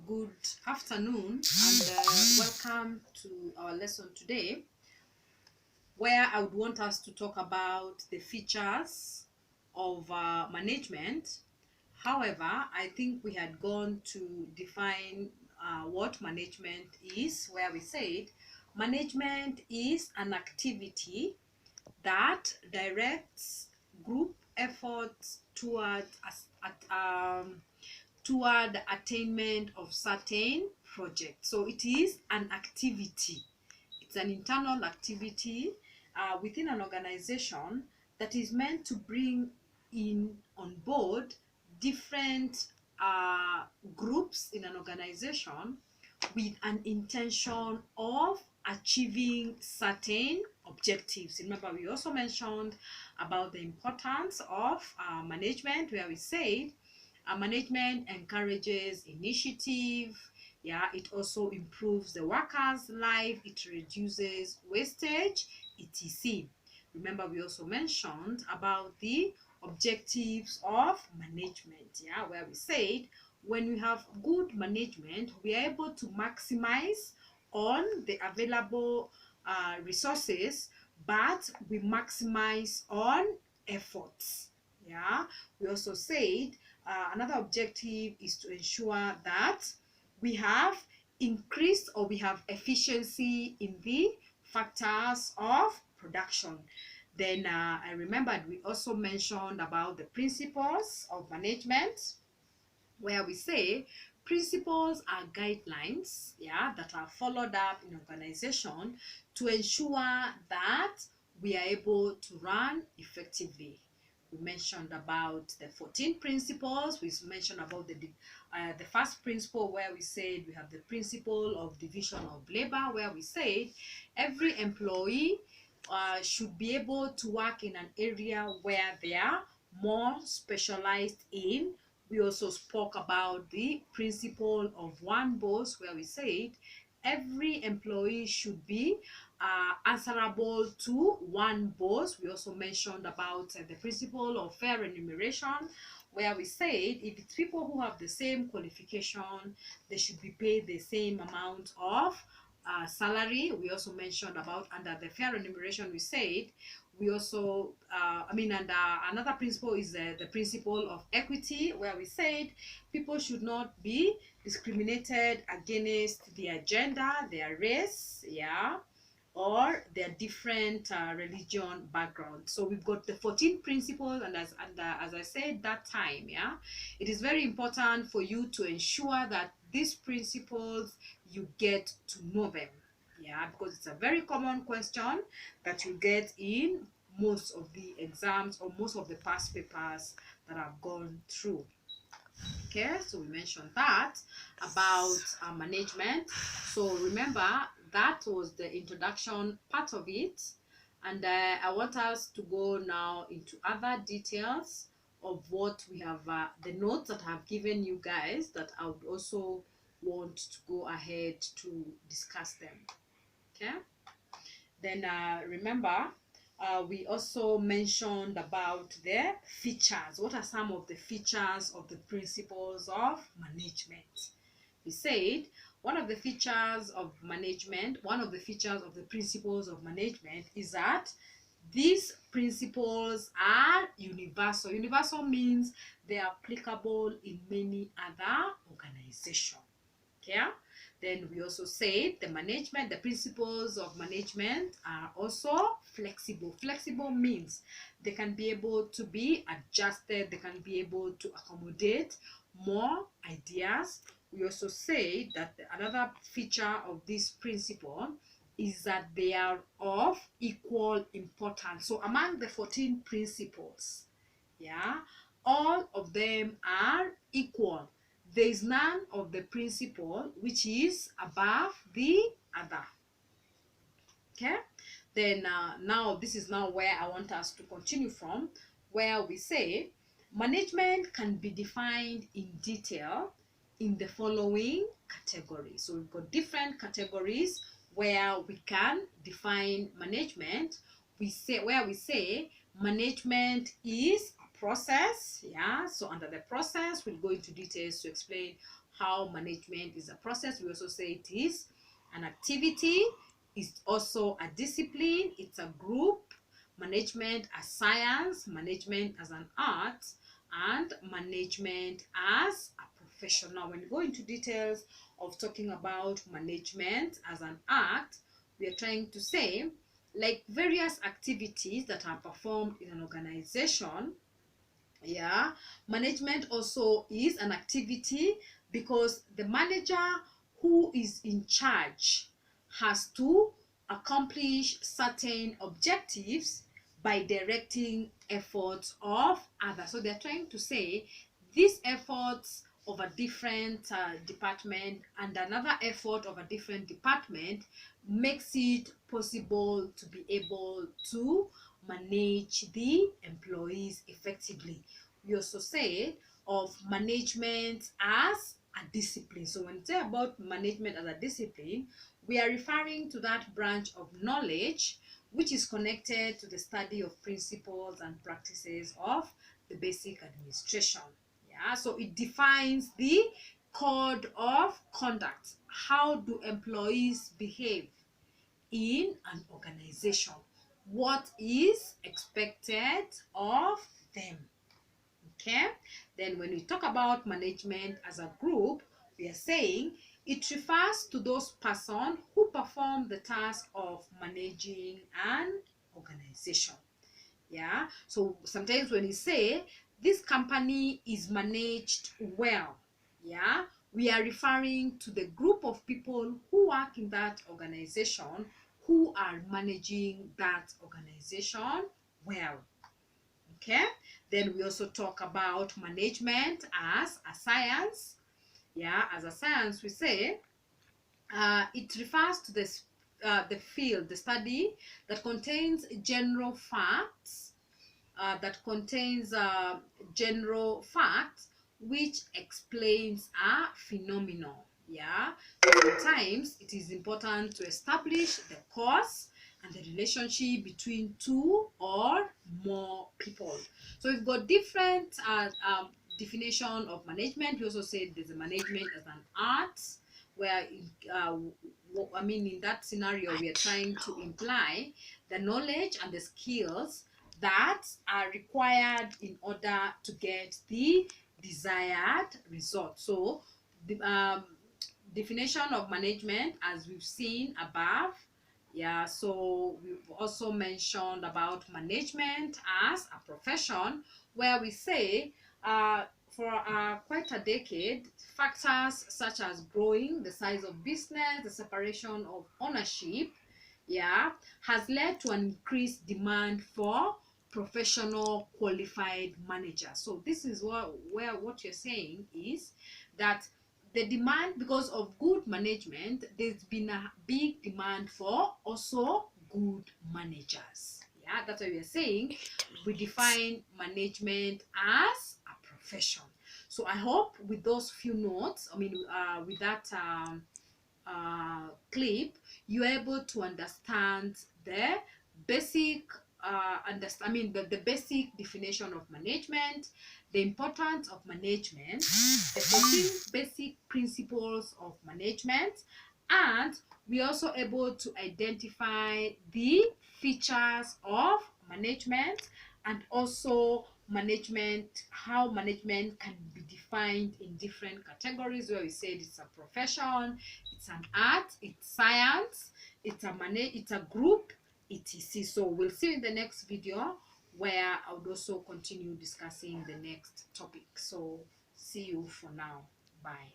Good afternoon and welcome to our lesson today, where I would want us to talk about the features of management. However, I think we had gone to define what management is, where we said management is an activity that directs group efforts toward the attainment of certain projects. So it is an activity. It's an internal activity within an organization that is meant to bring in on board different uh, groups in an organization with an intention of achieving certain objectives. Remember, we also mentioned about the importance of management, where we said management encourages initiative. Yeah, it also improves the worker's life, it reduces wastage, etc. Remember, we also mentioned about the objectives of management, yeah, where we said when we have good management, we are able to maximize on the available resources, but we maximize on efforts. Yeah, we also said another objective is to ensure that we have increased or we have efficiency in the factors of production. Then I remembered we also mentioned about the principles of management, where we say principles are guidelines, yeah, that are followed up in organization to ensure that we are able to run effectively. We mentioned about the 14 principles. We mentioned about the first principle, where we said we have the principle of division of labor, where we said every employee should be able to work in an area where they are more specialized in. We also spoke about the principle of one boss, where we said every employee should be answerable to one boss. We also mentioned about the principle of fair remuneration, where we said if it's people who have the same qualification, they should be paid the same amount of salary. We also mentioned about under the fair remuneration, we said we also and another principle is the principle of equity, where we said people should not be discriminated against their gender, their race, yeah, or their different religion background. So we've got the 14 principles, and as I said that time, yeah, it is very important for you to ensure that these principles, you get to know them, yeah, because it's a very common question that you get in most of the exams or most of the past papers that I've gone through. Okay, so we mentioned that about management. So remember, that was the introduction part of it, and I want us to go now into other details of what we have, the notes that I've given you guys, that I would also want to go ahead to discuss them. Okay, then remember, we also mentioned about the features. What are some of the features of the principles of management? We said one of the features of management, one of the features of the principles of management is that these principles are universal. Universal means they are applicable in many other organizations. Okay? Then we also said the principles of management are also flexible. Flexible means they can be able to be adjusted, they can be able to accommodate more ideas. We also say that another feature of this principle is that they are of equal importance. So among the 14 principles, yeah, all of them are equal. There is none of the principle which is above the other. Okay, then now this is now where I want us to continue from, where we say management can be defined in detail in the following categories. So we've got different categories where we can define management. We say management is a process, yeah. So under the process, we'll go into details to explain how management is a process. We also say it is an activity, it's also a discipline, it's a group, management as science, management as an art, and management as a profession. Now, when you go into details of talking about management as an art, we are trying to say like various activities that are performed in an organization. Yeah, management also is an activity because the manager who is in charge has to accomplish certain objectives by directing efforts of others. So they're trying to say these efforts of a different department and another effort of a different department makes it possible to be able to manage the employees effectively. We also say of management as a discipline. So when we say about management as a discipline, we are referring to that branch of knowledge which is connected to the study of principles and practices of the basic administration. Yeah, so it defines the code of conduct. How do employees behave in an organization? What is expected of them? Okay, then when we talk about management as a group, we are saying it refers to those persons who perform the task of managing an organization. Yeah, so sometimes when we say this company is managed well, yeah, we are referring to the group of people who work in that organization who are managing that organization well. Okay, then we also talk about management as a science. Yeah, as a science we say it refers to the field, the study that contains general facts, which explains a phenomenon. Yeah, sometimes it is important to establish the cause and the relationship between two or more people. So we've got different definition of management. We also said there's a management as an art, where in that scenario we are trying to imply the knowledge and the skills that are required in order to get the desired result. So the definition of management, as we've seen above. Yeah, so we've also mentioned about management as a profession, where we say for quite a decade, factors such as growing the size of business, the separation of ownership, yeah, has led to an increased demand for professional qualified managers. So this is what you're saying is that the demand, because of good management, there's been a big demand for also good managers. Yeah, that's why we are saying we define management as a profession. So I hope with those few notes, with that clip, you're able to understand the basic the basic definition of management, the importance of management, the 14 basic principles of management, and we're also able to identify the features of management, and also how management can be defined in different categories, where we said it's a profession, it's an art, it's science, it's a group, etc. So we'll see you in the next video, where I would also continue discussing the next topic. So see you for now. Bye.